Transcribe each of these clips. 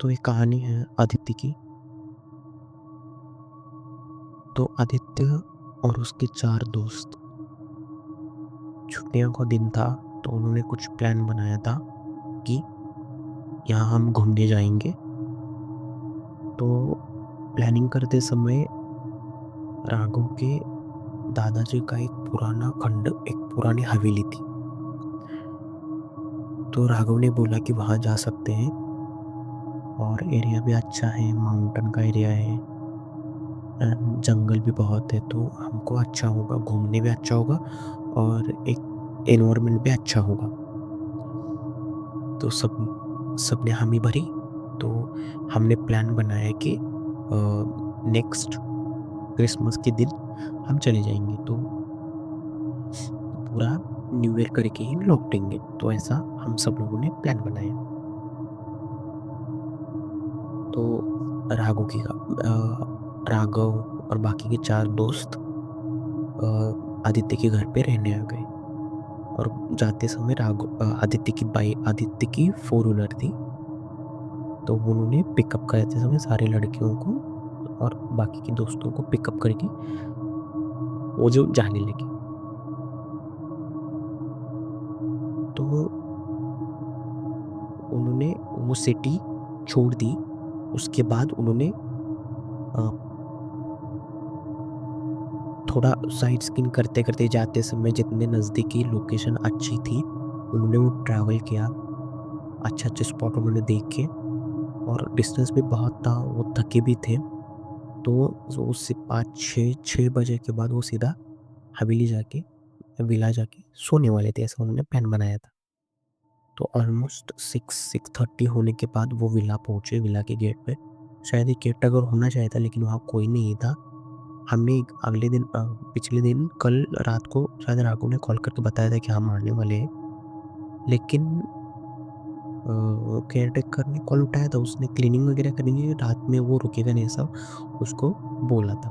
तो एक कहानी है आदित्य की। तो आदित्य और उसके 4 दोस्त, छुट्टियों का दिन था तो उन्होंने कुछ प्लान बनाया था कि यहाँ हम घूमने जाएँगे। तो प्लानिंग करते समय राघव के दादाजी का एक पुराना खंड, एक पुरानी हवेली थी। तो राघव ने बोला कि वहाँ जा सकते हैं और एरिया भी अच्छा है, माउंटेन का एरिया है, जंगल भी बहुत है, तो हमको अच्छा होगा, घूमने भी अच्छा होगा और एक एनवायरनमेंट भी अच्छा होगा। तो सबने हामी भरी। तो हमने प्लान बनाया कि नेक्स्ट क्रिसमस के दिन हम चले जाएँगे, तो पूरा न्यू ईयर करके ही लौटेंगे। तो ऐसा हम सब लोगों ने प्लान बनाया। तो राघव और बाकी के 4 दोस्त आदित्य के घर पे रहने आ गए। और जाते समय आदित्य की 4 व्हीलर थी। तो उन्होंने पिकअप करते समय सारे लड़कियों को और बाकी के दोस्तों को पिकअप करके वो जो जाने लगे। तो उन्होंने वो सिटी छोड़ दी। उसके बाद उन्होंने अ, थोड़ा साइट स्किन करते-करते जाते समय जितने नज़दीकी लोकेशन अच्छी थी, उन्होंने वो ट्रैवल किया। अच्छे-अच्छे स्पॉट उन्होंने देखे और डिस्टेंस भी बहुत था, वो थके भी थे। तो उससे 5-6 बजे के बाद वो सीधा हवेली जाके विला जाके सोने वाले थे, ऐसा उन्होंने प्लान बनाया था। तो ऑलमोस्ट 6-6:30 होने के बाद वो विला पहुँचे, विला के गेट पे। शायद ये केयरटेकर होना चाहिए था लेकिन वहाँ कोई नहीं था। हमने पिछले दिन कल रात को शायद राघव ने कॉल करके बताया था कि हम आने वाले हैं। लेकिन केयरटेकर ने कॉल उठाया था, उसने क्लीनिंग वगैरह करेंगे, रात में वो रुकेगा नहीं ऐसा उसको बोला था।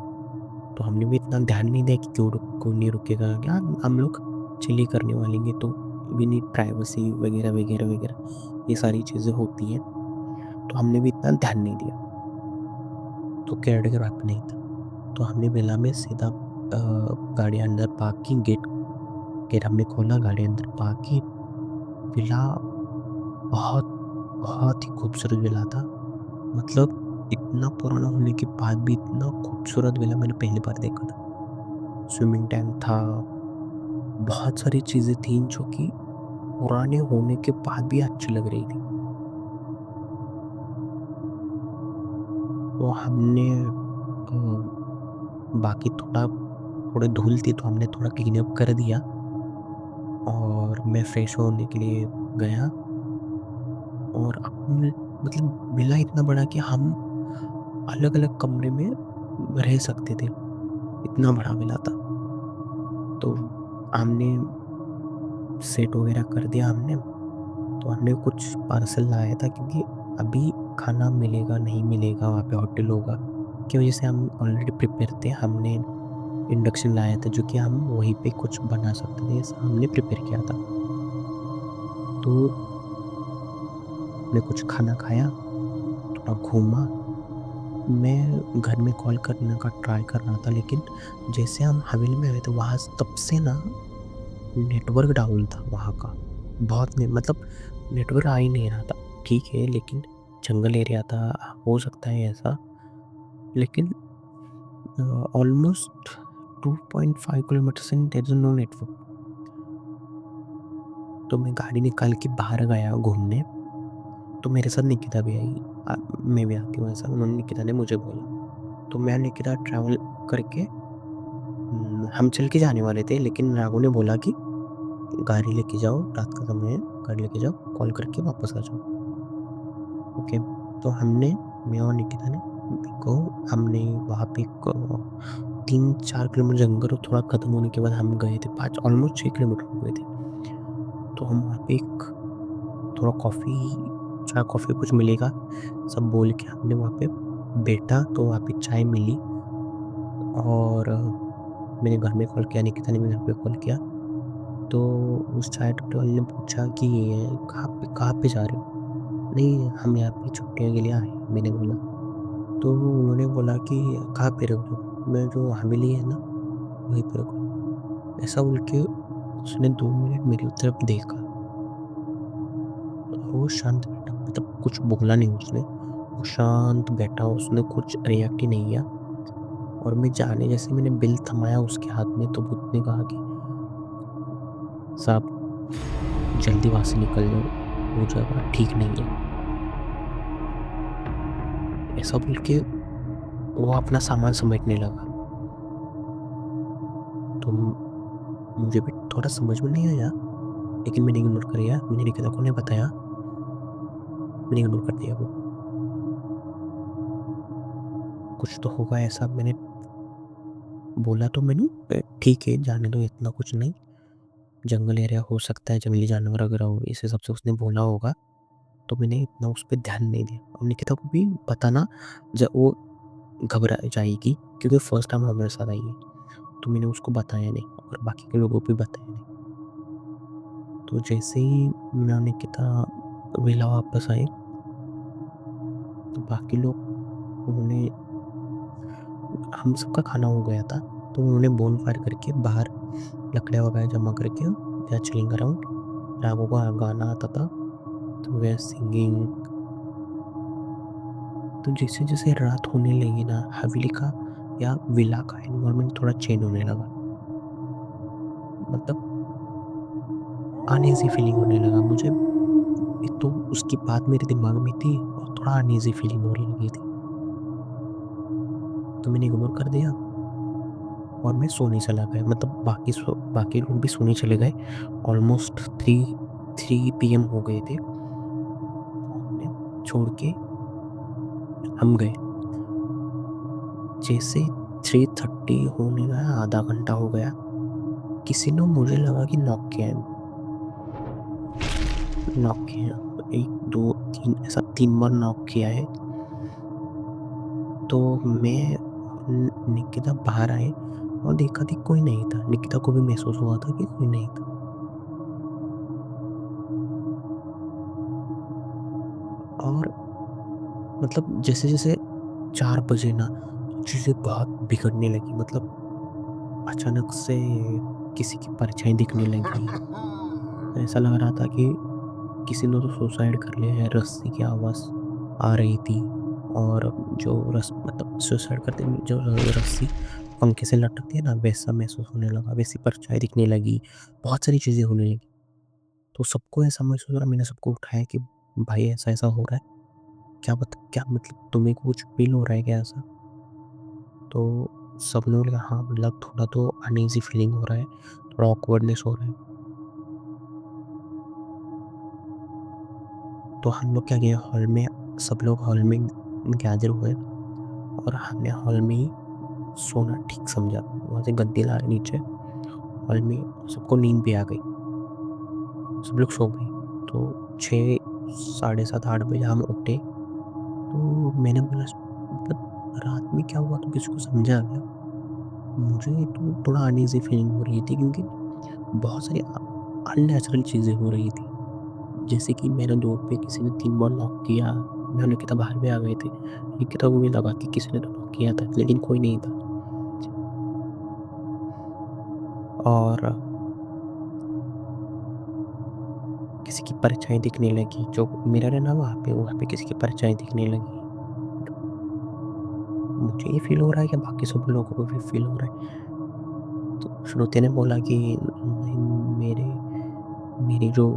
तो हमने भी इतना ध्यान नहीं दिया कि क्यों नहीं रुकेगा, क्या हम लोग चिल ही करने वाले हैं, तो वी नीड प्राइवेसी वगैरह, वगैरह, वगैरह ये सारी चीज़ें होती हैं। तो हमने भी इतना ध्यान नहीं दिया। तो केयरटेकर वहाँ पे नहीं था। तो हमने विला में सीधा गाड़ी अंदर पार्क की, गेट हमने खोला, गाड़ी अंदर पार्क की। विला बहुत, बहुत ही खूबसूरत विला था। मतलब इतना पुराना होने के बाद भी इतना खूबसूरत विला मैंने पहली बार देखा था। स्विमिंग टैंक था, बहुत सारी चीज़ें थीं जो कि पुराने होने के बाद भी अच्छी लग रही थी। तो हमने बाकी थोड़ी धूल थी तो हमने थोड़ा क्लीन अप कर दिया और मैं फ्रेश होने के लिए गया। और हमने मतलब विला इतना बड़ा कि हम अलग-अलग कमरे में रह सकते थे, इतना बड़ा विला था। तो हमने सेट वगैरह कर दिया हमने। तो हमने कुछ पार्सल लाया था क्योंकि अभी खाना मिलेगा, नहीं मिलेगा, वहाँ पे होटल होगा, की वजह से हम ऑलरेडी प्रिपेयर थे। हमने इंडक्शन लाया था जो कि हम वहीं पे कुछ बना सकते थे, ऐसा हमने प्रिपेयर किया था। तो हमने कुछ खाना खाया, थोड़ा घूमा। मैं घर में कॉल करने का ट्राई कर रहा था लेकिन जैसे हम हवेली में आए थे वहाँ तब से ना नेटवर्क डाउन था वहाँ का। बहुत नहीं, मतलब नेटवर्क आ ही नहीं रहा था। ठीक है लेकिन जंगल एरिया था, हो सकता है ऐसा। लेकिन almost 2.5 kilometres in there is no network. तो मैं गाड़ी निकाल के बाहर गया घूमने, तो मेरे साथ निकिता भी आई। मैं भी आती हूँ ऐसा उन्होंने, निकिता ने मुझे बोला। तो मैं निकिता ट्रैवल करके हम चल के जाने वाले थे लेकिन राघव ने बोला कि गाड़ी लेके जाओ, रात का समय है, गाड़ी लेके जाओ, कॉल करके वापस आ जाओ। ओके। तो मैं और निकिता ने देखो, हमने वहाँ पे 3-4 किलोमीटर जंगल और थोड़ा खत्म होने के बाद हम गए थे, 5 ऑलमोस्ट 6 किलोमीटर हो गए थे। तो हम वहाँ पे एक थोड़ा चाय कॉफ़ी कुछ मिलेगा, सब बोल के हमने वहाँ पे बैठा तो वहाँ पे चाय मिली। और मैंने घर में कॉल किया, निकिता ने भी घर पे कॉल किया। तो उस चाय टपरी वाले ने पूछा कि ये कहाँ पे जा रहे हो? नहीं, हम यहाँ पे छुट्टियों के लिए आए हैं, मैंने बोला। तो उन्होंने बोला कि कहाँ पे रुक रहे हो? मैं जो हवेली है ना, वहीं पे रुका हूँ। ऐसा बोल के उसने 2 मिनट मेरी तरफ देखा और वो शांत बैठा, मतलब कुछ बोला नहीं उसने। वो शांत बैठा, उसने कुछ रिएक्ट ही नहीं किया और मैं जाने जैसे मैंने बिल थमाया उसके हाथ में, तो उसने कहा कि साहब जल्दी वहाँ से निकल जाओ, वो जगह ठीक नहीं है। ऐसा बोल के वो अपना सामान समेटने लगा। तो मुझे भी थोड़ा समझ में नहीं आया, लेकिन मैंने इग्नोर कर दिया। मैंने निकिता को नहीं बताया, मैंने इग्नोर कर दिया वो। कुछ तो होगा ऐसा, मैंने बोला तो मैंने ठीक है जाने दो, इतना कुछ नहीं, जंगल एरिया हो सकता है, जंगली जानवर अगर हो, इस हिसाब से उसने बोला होगा। तो मैंने इतना उस पर ध्यान नहीं दिया और निकिता को भी बताना, जब वो घबरा जाएगी, क्योंकि फर्स्ट टाइम हमारे साथ आई है। तो मैंने उसको बताया नहीं और बाकी के लोगों को भी बताया नहीं। तो जैसे ही मैं और निकिता विला वापस आए, तो बाकी लोग, उन्होंने, हम सबका खाना हो गया था, तो उन्होंने बोन फायर करके बाहर लकड़ियाँ वगैरह जमा करके या चिलिंग अराउंड, राघव को गाना आता था, तो वे सिंगिंग। तो जैसे जैसे रात होने लगी ना, हवेली का या विला का एनवायरनमेंट थोड़ा चेंज होने लगा। मतलब अनईज़ी फीलिंग होने लगा मुझे। एक तो उसकी बात मेरे दिमाग में थी और थोड़ा अनईज़ी फीलिंग होने लगी थी। तो मैंने इग्नोर कर दिया और मैं सोने चला गया। मतलब बाकी लोग भी सोने चले गए। ऑलमोस्ट 3 पीएम हो गए थे। हमने छोड़ के हम गए। जैसे 3:30 होने गया, आधा घंटा हो गया, किसी ने, मुझे लगा कि नॉक किया है, नॉक किया है। 1, 2, 3, ऐसा 3 बार नॉक किया है। तो मैं और निकिता बाहर आए और देखा कि कोई नहीं था। निकिता को भी महसूस हुआ था कि कोई नहीं था। और मतलब जैसे-जैसे 4 बजे ना, चीज़ें बहुत बिगड़ने लगी। मतलब अचानक से किसी की परछाई दिखने लगी। ऐसा लग रहा था कि किसी ने तो सुसाइड कर लिया है। रस्सी की आवाज़ आ रही थी और जो मतलब सुसाइड करते में जो रस्सी पंखे से लटकती है ना, वैसा महसूस होने लगा, वैसी परछाई दिखने लगी, बहुत सारी चीज़ें होने लगी। तो सबको ऐसा महसूस हो रहा, मैंने सबको उठाया कि भाई ऐसा-ऐसा हो रहा है, क्या मतलब तुम्हें कुछ फ़ील हो रहा है क्या ऐसा? तो सब ने बोला हाँ, मतलब थोड़ा तो अनईज़ी फीलिंग हो रहा है, थोड़ा ऑकवर्डनेस हो रहा है। तो हम लोग क्या किए, हॉल में, सब लोग हॉल में गैदर हुए और हमने हॉल में ही सोना ठीक समझा। वहाँ से गद्दी लाए नीचे, हॉल में सबको नींद भी आ गई, सब लोग सो गए। तो 6, साढ़े 7, 8 बजे हम उठे। तो मैंने बोला, मतलब रात में क्या हुआ तो किसी को समझा क्या? मुझे तो थोड़ा अनईज़ी फीलिंग हो रही थी, क्योंकि बहुत सारी अननेचुरल चीज़ें हो रही थी। जैसे कि मेरे डोर पे किसी ने 3 बार नॉक किया, मैं और निकिता बाहर भी आ गए थे। निकिता को भी लगा कि किसी ने तो नॉक किया था, लेकिन कोई नहीं था। और किसी की परछाई दिखने लगी, जो मिरर है ना वहाँ पे किसी की परछाई दिखने लगी। मुझे ये फ़ील हो रहा है कि बाकी सब लोगों को भी फ़ील हो रहा है। तो श्रुति ने बोला कि नहीं, मेरे मेरी जो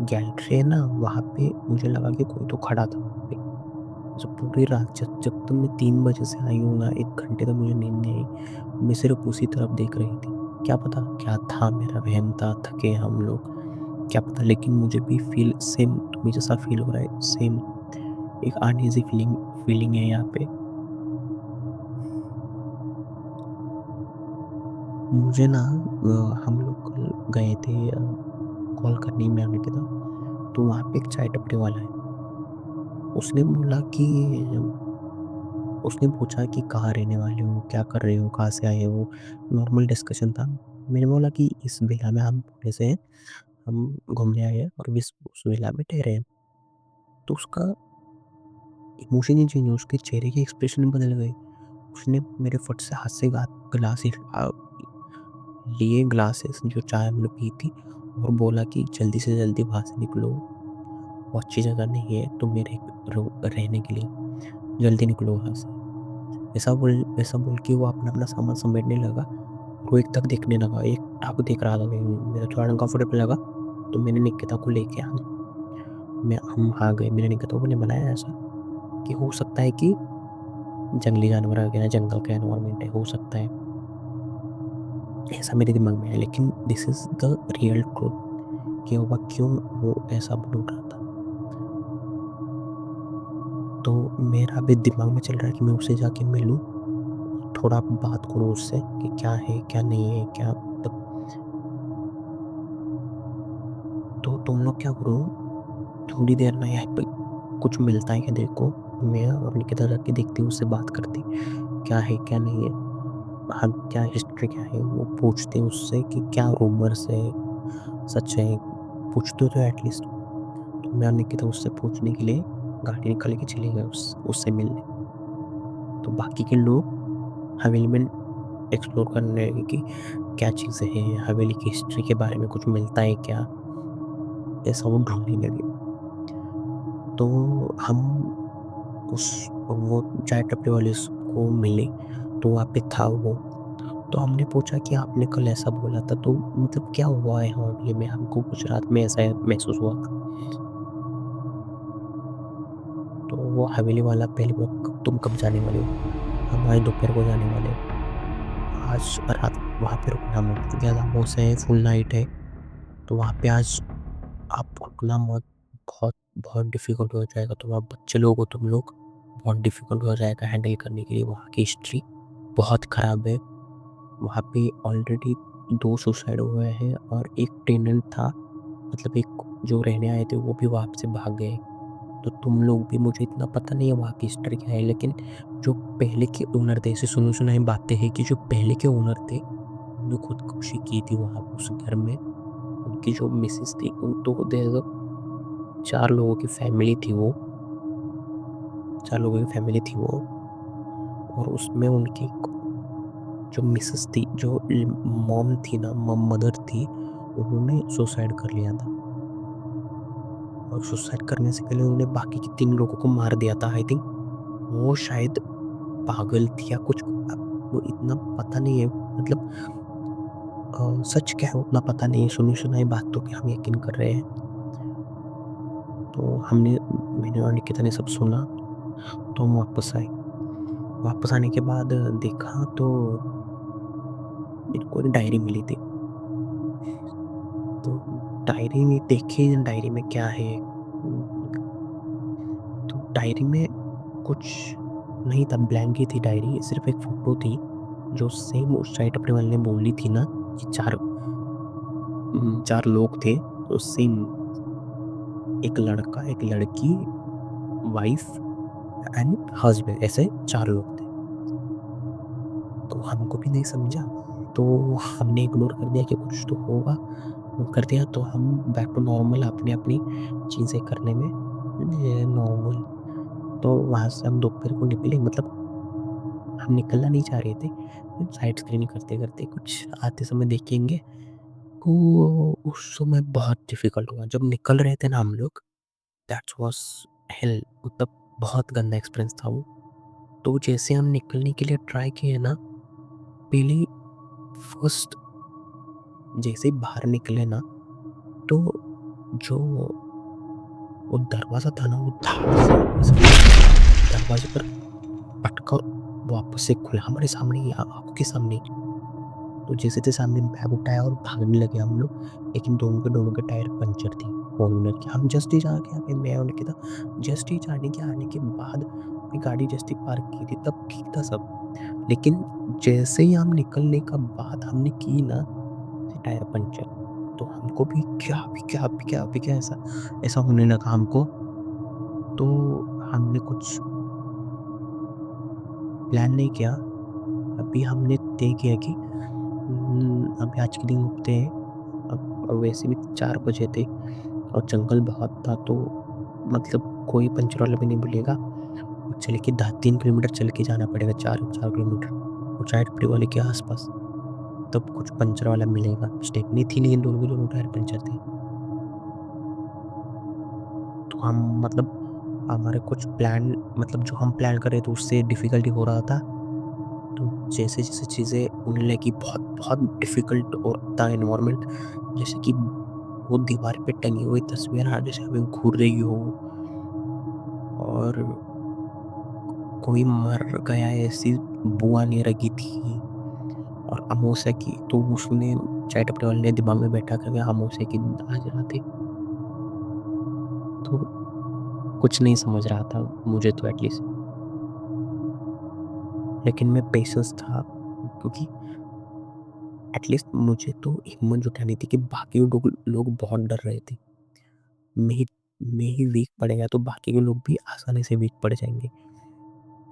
गैलरी है ना, वहाँ पे मुझे लगा कि कोई तो खड़ा था वहाँ पे। जो पूरी रात, जब जब तक मैं 3 बजे से आई हूँ ना, 1 घंटे तक मुझे नींद नहीं आई। मैं सिर्फ़ उसी तरफ देख रही थी। क्या पता क्या था, मेरा वहम था, थके हम लोग, क्या पता, लेकिन मुझे भी फ़ील सेम तुम्हें जैसा फ़ील हो रहा है, सेम एक अनईज़ी फीलिंग है यहाँ पे। मुझे ना हम लोग कल गए थे कॉल करने में आने के था, तो वहाँ पे एक चाय टपरी वाला है। उसने बोला कि उसने पूछा कि कहाँ रहने वाले हो? क्या कर रहे हो? कहाँ से आए हो? नॉर्मल डिस्कशन था। मैंने बोला कि इस विला में हम पुणे से हैं, हम घूमने आए हैं और इस उस विला में ठहरे हैं। तो उसका इमोशन ही चेंज हुआ, उसके चेहरे के एक्सप्रेशन ही बदल गए। उसने मेरे फट से हाथ से लिए ग्लासेस जो चाय हमने पी थी और बोला कि जल्दी से जल्दी वहाँ से निकलो, वो अच्छी जगह नहीं है तुम मेरे रहने के लिए, जल्दी निकलो वहाँ से। ऐसा बोल के वो अपना-अपना सामान समेटने लगा। वो एक तक देखने लगा, एक टक देख रहा था कहीं, मेरा थोड़ा अनकंफर्टेबल लगा, तो मैंने निकिता को लेके हम आ गए। मैंने निकिता को ने बनाया ऐसा कि हो सकता है कि जंगली जानवर आ गया, जंगल का एनवायरनमेंट है, हो सकता है। ऐसा मेरे दिमाग में है, लेकिन this is the real truth कि वो क्यों वो ऐसा बोल रहा था। तो मेरा अभी दिमाग में चल रहा है कि मैं उससे जाके मिलूँ, थोड़ा बात करूँ उससे कि क्या है, क्या नहीं है, क्या मतलब। तो तुम लोग क्या करो, थोड़ी देर ना यहाँ पे कुछ मिलता है क्या देखो, मैं और निकिता जाके देखती हूँ, उससे बात करती, क्या है, क्या नहीं है। हाँ, क्या हिस्ट्री क्या है, वो पूछते हैं उससे कि क्या रूमर्स है, सच है, पूछते तो एटलीस्ट। तो मैं और निकिता उससे पूछने के लिए गाड़ी निकाल के चले गए उससे मिलने। तो बाकी के लोग हवेली में एक्सप्लोर करने लगे कि क्या चीज़ें हैं, हवेली की हिस्ट्री के बारे में कुछ मिलता है क्या, ऐसा वो ढूँढने लगे। तो हम उस वो चाय टपरी वाले को मिले, तो वहाँ पे था वो। तो हमने पूछा कि आपने कल ऐसा बोला था, तो मतलब क्या हुआ है हवेली में, हमको गुजरात में ऐसा महसूस हुआ था। तो वो हवेली वाला पहले बोला, तुम कब जाने वाले हो? हम आज दोपहर को जाने वाले हैं। आज रात वहाँ पे रुकना मत, क्योंकि आज अमावस्या है, फुल नाइट है, तो वहाँ पे आज आप रुकना मत, बहुत बहुत डिफ़िकल्ट हो जाएगा। तुम आप बच्चे लोग हो तुम लोग, बहुत डिफ़िकल्ट हो जाएगा हैंडल करने के लिए। वहाँ की हिस्ट्री बहुत ख़राब है। वहाँ पे ऑलरेडी 2 सुसाइड हुए हैं और एक टेनेंट था, मतलब एक जो रहने आए थे वो भी वहाँ से भाग गए। तो तुम लोग भी, मुझे इतना पता नहीं है वहाँ की हिस्ट्री क्या है, लेकिन जो पहले के ओनर थे, ऐसे सुनी-सुनाई बातें हैं कि जो पहले के ओनर थे, उन्होंने खुदकुशी की थी वहाँ उस घर में। उनकी जो मिसेज़ थी, तो देयर इज़ अ 4 लोगों की फैमिली थी वो, 4 लोगों की फैमिली थी वो, और उसमें उनकी जो मिसेज़ थी, जो मॉम थी ना, मदर थी, उन्होंने सुसाइड कर लिया था। और सुसाइड करने से पहले उन्होंने बाकी के 3 लोगों को मार दिया था। आई थिंक वो शायद पागल थी या कुछ, अब वो इतना पता नहीं है, मतलब सच क्या है उतना पता नहीं है, सुनी-सुनाई बातों पे हम यकीन कर रहे हैं। तो मैंने और निकिता ने सब सुना, तो हम वापस आए। वापस आने के बाद देखा तो मेरे को एक डायरी मिली थी। तो डायरी में देखी, डायरी में क्या है? तो डायरी में कुछ नहीं था, ब्लैंक ही थी डायरी, सिर्फ़ एक फ़ोटो थी, जो सेम उस साइट अपने वाले ने बोली थी ना कि 4 लोग थे, तो सेम एक लड़का, एक लड़की, वाइफ़ एंड हस्बैंड, ऐसे 4 लोग थे। तो हमको भी नहीं समझा, तो हमने इग्नोर कर दिया कि कुछ तो होगा, वो कर दिया, तो हम बैक टू नॉर्मल अपनी-अपनी चीज़ें करने में नॉर्मल। तो वहाँ से हम दोपहर को निकले, मतलब हम निकलना नहीं चाह रहे थे, साइड स्क्रीनिंग करते-करते कुछ आते समय देखेंगे। तो उस समय बहुत डिफ़िकल्ट हुआ, जब निकल रहे थे ना हम लोग, दैट वाज़ हेल, मतलब बहुत गंदा एक्सपीरियंस था वो। तो जैसे हम निकलने के लिए ट्राई किए ना, पहले फर्स्ट जैसे ही बाहर निकले ना, तो जो वो दरवाज़ा था ना, वो धाड़ से दरवाजे पर पटका, वापस से खुला हमारे सामने ही, आँखों के सामने ही। तो जैसे-तैसे हमने बैग उठाया और भागने लगे हम लोग, लेकिन दोनों के टायर पंचर थी फ़ॉर्च्यूनर की। हम जस्ट ही जाके आगे, मैं और निकिता जस्ट ही जाने के आने के बाद अपनी गाड़ी जस्ट ही पार्क की थी, तब ठीक था सब। लेकिन जैसे ही हम निकलने का बात हमने की ना, टायर पंचर। तो हमको भी क्या ऐसा ऐसा होने लगा हमको। तो हमने कुछ प्लान नहीं किया। अभी हमने तय किया कि अभी आज के दिन रुकते हैं। अब वैसे भी 4 बजे थे और जंगल बहुत था, तो मतलब कोई पंचर वाला भी नहीं मिलेगा। चल के 3 किलोमीटर चल के जाना पड़ेगा, 4 किलोमीटर, वो चाटपड़ी वाले के आसपास, तब कुछ पंचर वाला मिलेगा। स्टेपनी थी लेकिन दोनों के दोनों टायर पंचर थे। तो हम मतलब हमारे कुछ प्लान, मतलब जो हम प्लान कर रहे थे उससे डिफ़िकल्टी हो रहा था। तो जैसे-जैसे चीज़ें होने लगी, बहुत बहुत डिफ़िकल्ट और था एनवायरनमेंट। जैसे कि वो दीवार पे टंगी हुई तस्वीर जैसे हमें घूर रही हो, और कोई मर गया ऐसी बू आने लगी थी, और अमावस्या की, तो उसने चाय टपरी वाले ने दिमाग में बैठा कर अमावस्या के दिन आज रात है। तो कुछ नहीं समझ रहा था मुझे तो एटलीस्ट, लेकिन मैं पेशेंस था, क्योंकि एटलीस्ट मुझे तो हिम्मत जुटानी थी कि बाकी लोग लोग बहुत डर रहे थे। मैं ही मैं ही वीक पड़ गया तो बाकी के लोग भी आसानी से वीक पड़ जाएँगे।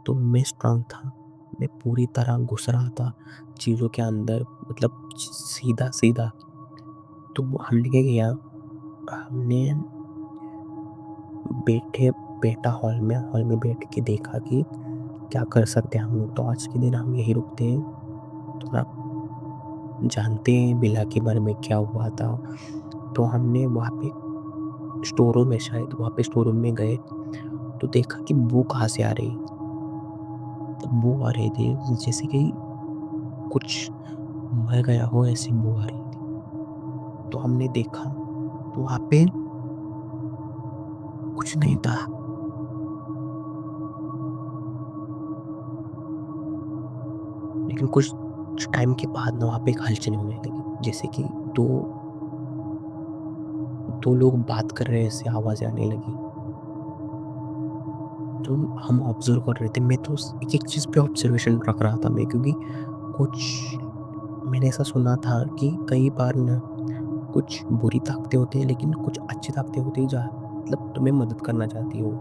तो मैं स्ट्रॉन्ग था। मैं पूरी तरह घुस रहा था चीज़ों के अंदर, मतलब सीधा-सीधा। तो हमने क्या किया, हमने बैठे बैठा हॉल में बैठ के देखा कि क्या कर सकते हैं हम लोग। तो आज के दिन हम यहीं रुकते हैं। थोड़ा जानते हैं बिल्ला के बारे में क्या हुआ था। तो हमने वहाँ पे स्टोर रूम है शायद, वहाँ पे स्टोर रूम में गए, तो देखा कि बू कहाँ से आ रही। तो बू आ रही थी जैसे कि कुछ मर गया हो, ऐसी बू आ रही थी। तो हमने देखा, तो वहाँ पे कुछ नहीं था। लेकिन कुछ टाइम के बाद ना वहाँ पे एक हलचल होने लगी। जैसे कि 2 2 लोग बात कर रहे हैं, ऐसी आवाज़ें आने लगी। तो हम ऑब्ज़र्व कर रहे थे। मैं तो उस एक-एक चीज़ पे ऑब्ज़र्वेशन रख रहा था मैं, क्योंकि कुछ मैंने ऐसा सुना था कि कई बार ना कुछ बुरी ताकतें होती हैं, लेकिन कुछ अच्छी ताकतें होती हैं, जहाँ मतलब तुम्हें मदद करना चाहती हो।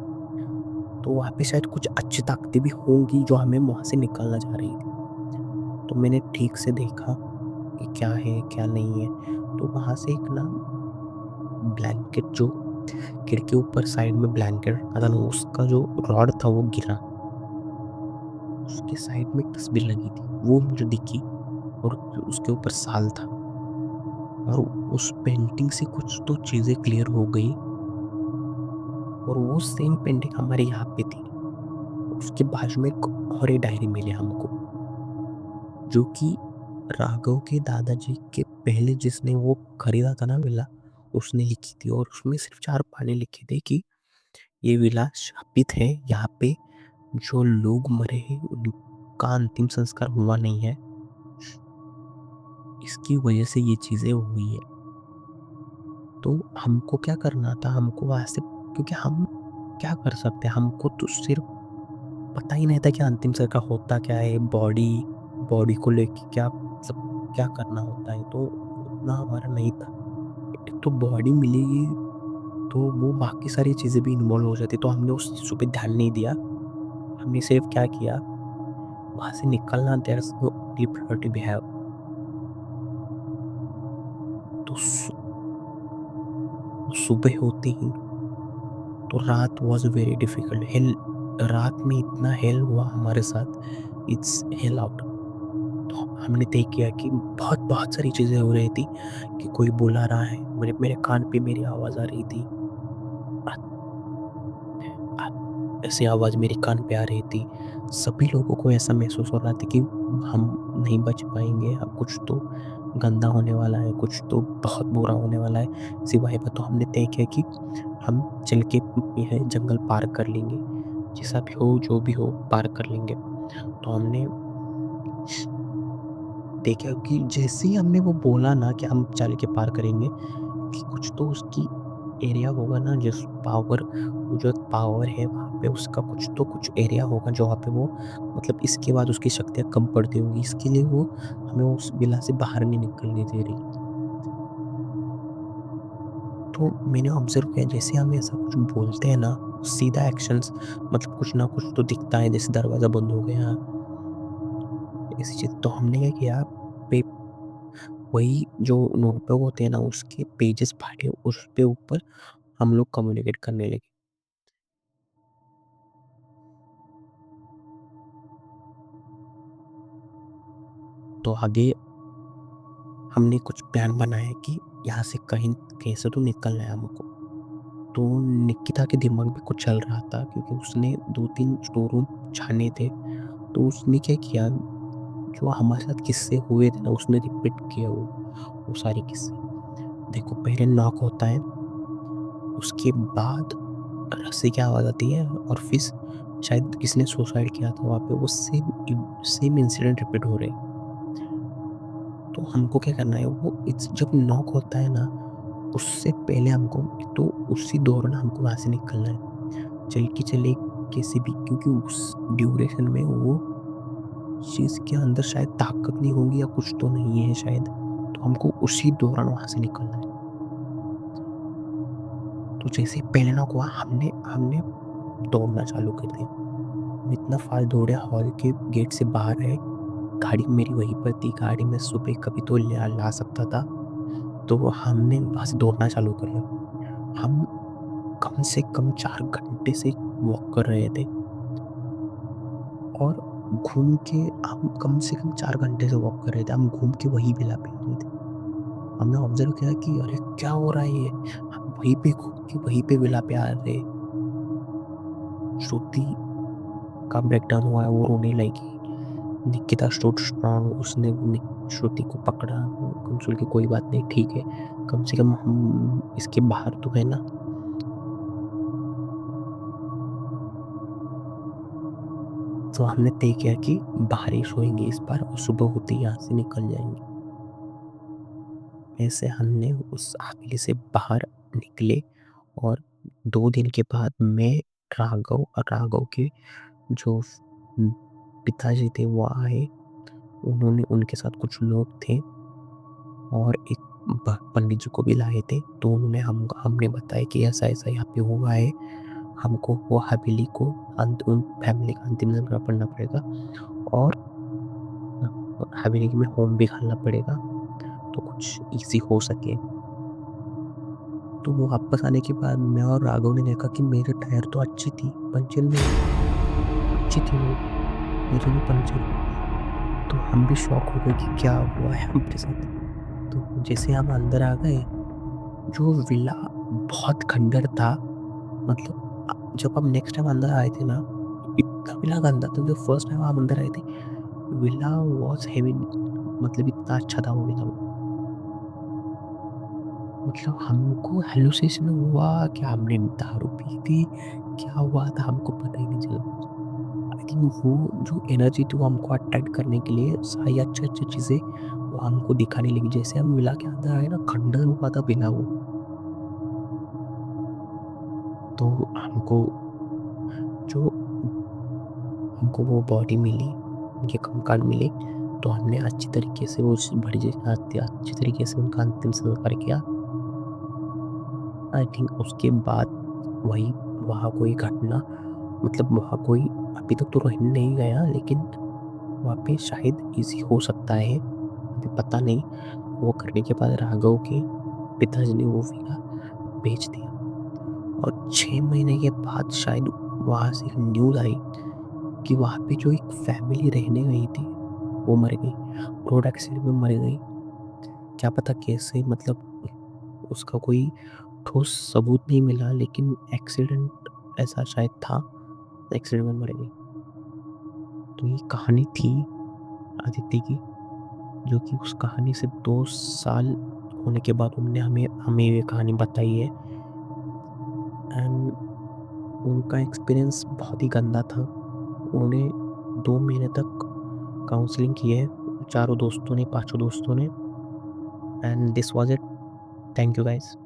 तो वहाँ पे शायद कुछ अच्छी ताकतें भी होंगी जो हमें वहाँ से निकालना चाह रही थी। तो मैंने ठीक से देखा कि क्या है, क्या नहीं है। तो वहाँ से एक ना ब्लैंकेट, जो खिड़की के ऊपर साइड में ब्लैंकेट रखा था ना, उसका जो रॉड था वो गिरा। उसके साइड में एक तस्वीर लगी थी, वो मुझे दिखी, और उसके ऊपर साल था। और उस पेंटिंग से कुछ तो चीज़ें क्लियर हो गई, और वो सेम पेंटिंग हमारे यहाँ पे थी। उसके बाजू में एक और एक डायरी मिली हमको, जो कि राघव के दादाजी के पहले जिसने वो खरीदा था ना विला, उसने लिखी थी। और उसमें सिर्फ 4 पाने लिखे थे कि ये विला शापित है, यहाँ पे जो लोग मरे हैं उनका अंतिम संस्कार हुआ नहीं है, इसकी वजह से ये चीज़ें हुई है। तो हमको क्या करना था, हमको वहाँ से, क्योंकि हम क्या कर सकते हैं, हमको तो सिर्फ पता ही नहीं था कि अंतिम संस्कार होता क्या है, बॉडी बॉडी को लेके क्या मतलब क्या करना होता है, तो उतना हमारा नहीं था। एक तो बॉडी मिलेगी, तो वो बाकी सारी चीज़ें भी इन्वॉल्व हो जाती, तो हमने उस चीज़ों पे ध्यान नहीं दिया। हमने सिर्फ क्या किया, वहाँ से निकलना, that's the only priority we have. तो सुबह होते ही, तो रात वाज़ वेरी डिफ़िकल्ट। हेल रात में इतना हेल हुआ हमारे साथ, इट्स हेल आउट। तो हमने तय किया कि बहुत बहुत सारी चीज़ें हो रही थी, कि कोई बुला रहा है, मेरे मेरे कान पे मेरी आवाज़ आ रही थी। अ अ, ऐसी आवाज़ मेरे कान पे आ रही थी। सभी लोगों को ऐसा महसूस हो रहा था कि हम नहीं बच पाएँगे, अब कुछ तो गंदा होने वाला है, कुछ तो बहुत बुरा होने वाला है। सिवाय तो हमने तय किया कि हम चल के यह जंगल पार कर लेंगे। जैसा भी हो, जो भी हो, पार कर लेंगे। तो हमने देखा कि जैसे ही हमने वो बोला ना कि हम चल के पार करेंगे, कि कुछ तो उसकी एरिया होगा ना, जिस पावर, वो जो पावर है वहाँ पे, उसका कुछ एरिया होगा जहाँ पे वो, मतलब इसके बाद उसकी शक्तियाँ कम पड़ती होंगी। इसके लिए वो हमें उस विला से बाहर नहीं निकलने दे रही। तो मैंने ऑब्ज़र्व किया, जैसे हम ऐसा कुछ बोलते हैं ना, सीधा एक्शंस, मतलब कुछ ना कुछ तो दिखता है, जैसे दरवाज़ा बंद हो गया, ऐसी चीज़। तो हमने क्या किया, पे वही जो नोटबुक होते हैं ना, उसके पेजेस फाड़े, उस पे ऊपर हम लोग कम्युनिकेट करने लगे। तो आगे हमने कुछ प्लान बनाया कि यहाँ से कहीं कैसे तो निकलना है हमको। तो निकिता के दिमाग में कुछ चल रहा था क्योंकि उसने 2-3 स्टोर रूम छाने थे। तो उसने क्या किया, जो हमारे साथ किस्से हुए थे ना उसने रिपीट किया वो सारे किस्से। देखो पहले नॉक होता है, उसके बाद रस्सी की आवाज़ आती है और फिर शायद किसी ने सुसाइड किया था वहाँ पे, वो सेम इंसिडेंट रिपीट हो रहे हैं। तो हमको क्या करना है, वो जब नॉक होता है ना उससे पहले हमको, तो उसी दौरान हमको वहाँ से निकलना है। चल के चले कैसे भी, क्योंकि उस ड्यूरेशन में वो चीज़ के अंदर शायद ताकत नहीं होगी या कुछ तो नहीं है शायद, तो हमको उसी दौरान वहाँ से निकलना है। तो जैसे ही पहले नॉक हुआ हमने हमने दौड़ना चालू कर दिया। हम इतना फास्ट दौड़े, हॉल के गेट से बाहर आए, गाड़ी मेरी वहीं पर थी, गाड़ी में सुबह कभी तो ला सकता था। तो हमने वहाँ से दौड़ना चालू कर दिया। हम कम से कम 4 घंटे से वॉक कर रहे थे और घूम के हम कम से कम 4 घंटे से वॉक कर रहे थे। हम घूम के वही विला पे आ रहे थे। हमने ऑब्ज़र्व किया कि अरे क्या हो रहा है ये? हम वहीं पे घूम के वहीं पे विला पे आ रहे। श्रुति का ब्रेकडाउन हुआ है, वो रोने लगी। निकिता स्टूड स्ट्रॉन्ग, उसने श्रुति को पकड़ा, कंसोल की कोई बात नहीं, ठीक है, कम से कम हम इसके बाहर तो है ना। तो हमने तय किया कि बाहर ही सोएंगे इस बार और सुबह होते ही यहाँ से निकल जाएंगे। ऐसे हमने उस हवेली से बाहर निकले और 2 दिन के बाद मैं, राघव और राघव के जो पिताजी थे वो आए। उन्होंने, उनके साथ कुछ लोग थे और एक पंडित जी को भी लाए थे। तो उन्होंने हमने बताया कि ऐसा ऐसा यहाँ पे हुआ है, हमको वो हवेली को उन फैमिली का अंतिम संस्कार करना पड़ेगा और हवेली में होम भी खाना पड़ेगा, तो कुछ इजी हो सके। तो वो वापस आने के बाद मैं और राघव ने देखा कि मेरे टायर तो अच्छी थी, पंचर नहीं, अच्छी थी वो, मेरे भी पंचर। तो हम भी शॉक हो गए कि क्या हुआ है हमारे साथ। तो जैसे हम अंदर आ गए, जो विला बहुत खंडर था, मतलब जब हम नेक्स्ट टाइम अंदर आए थे ना, इतना विला गंदा था। जो फर्स्ट टाइम हम अंदर आए थे, विला वॉज हेवन, मतलब इतना अच्छा था वो विला। मतलब हमको हेलुसिनेशन हुआ कि हमने दारू पी थी, क्या हुआ था हमको पता ही नहीं चला। आई थिंक वो जो एनर्जी थी वो हमको अट्रैक्ट करने के लिए सारी अच्छी-अच्छी चीज़ें वो हमको दिखाने लगी। जैसे हम विला के अंदर आए ना, खंडर हुआ था विला वो। तो जो हमको वो बॉडी मिली, उनके कंकाल मिले, तो हमने अच्छी तरीके से उस बड़ी अच्छी तरीके से उनका अंतिम संस्कार किया। आई थिंक उसके बाद वही, वहाँ कोई घटना, मतलब वहाँ कोई अभी तक तो रह नहीं गया, लेकिन वहाँ पे शायद इजी हो सकता है, अभी पता नहीं। वो करने के बाद राघव के पिताजी ने वो विला बेच दिया और 6 महीने के बाद शायद वहाँ से एक न्यूज़ आई कि वहाँ पे जो एक फैमिली रहने गई थी वो मर गई, रोड एक्सीडेंट में मर गई। क्या पता कैसे, मतलब उसका कोई ठोस सबूत नहीं मिला, लेकिन एक्सीडेंट ऐसा शायद था, एक्सीडेंट में मर गई। तो ये कहानी थी आदित्य की, जो कि उस कहानी से 2 साल होने के बाद उन्होंने हमें हमें ये कहानी बताई है। एंड उनका एक्सपीरियंस बहुत ही गंदा था। उन्होंने 2 महीने तक काउंसलिंग की है, चारों दोस्तों ने, पाँचों दोस्तों ने। And this was it. Thank you guys.